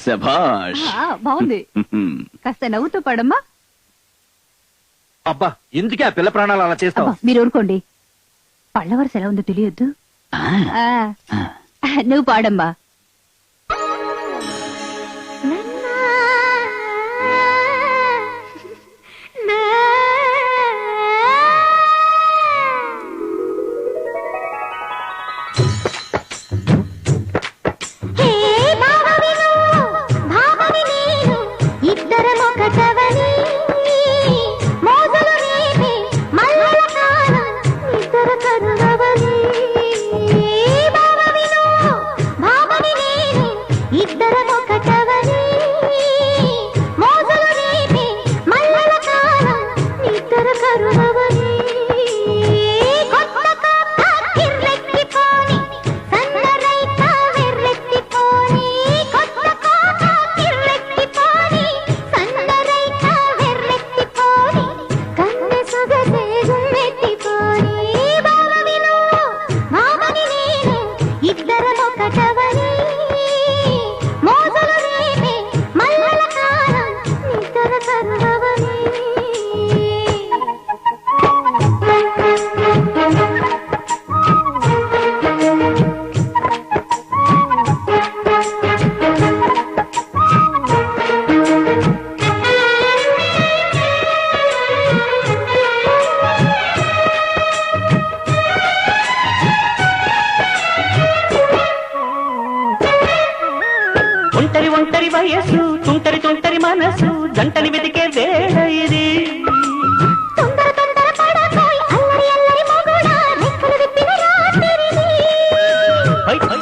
శభాష్. బాగుంది. కాస్త నవ్వుతూ పాడమ్మా. అబ్బా ఎందుకే ఆ పిల్ల ప్రాణాలు అలా చేస్తావు? మీరు ఊరుకోండి. పళ్ళ వరుస ఎలా ఉందో తెలియద్దు. నువ్వు పాడమ్మా. ఒంటరి వయసు తుంటరి తుంటరి మనసు జంటని వెతికే వేళ ఇది.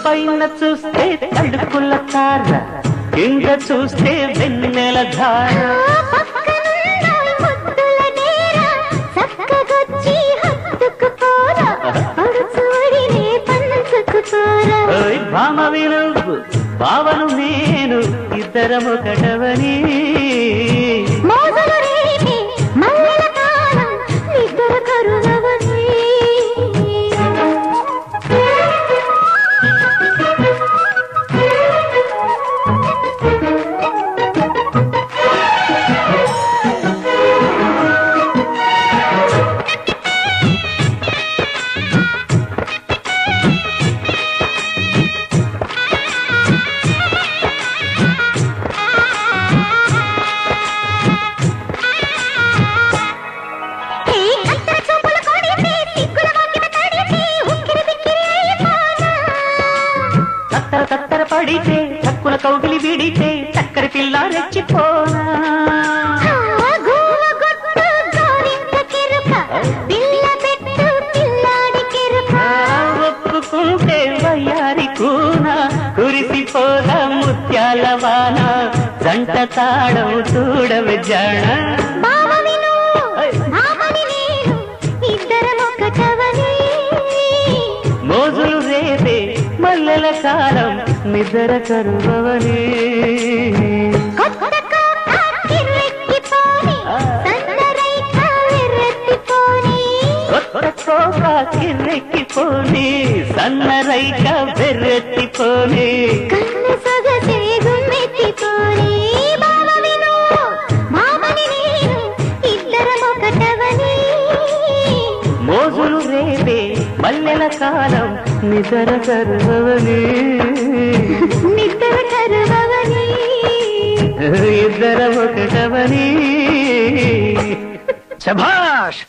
పైన చూస్తే తడుకుల తార, కింద చూస్తే వెన్నెల ధార. భామ విలువు భావను నేను ఇద్దరము కటవని. తత్తర పడితే చక్కున కౌగిలి విడితే చక్కరి పిల్ల రెచ్చిపోనా. ఒప్పుకుంటే వయ్యారి కూన కురిసిపోద ముత్యాల వాన. జంట తాడం చూడవే జాణ. మోజులు రేపే మల్లెల కాలం నిద్ర కరువని. కిర్రెక్కిపోని సన్నరైక బెర్రెత్తిపోని. మోజులు రేపే మల్లెల కాలం నిద్ర కరువని. ఇద్దరం ఒకటవని. శభాష్.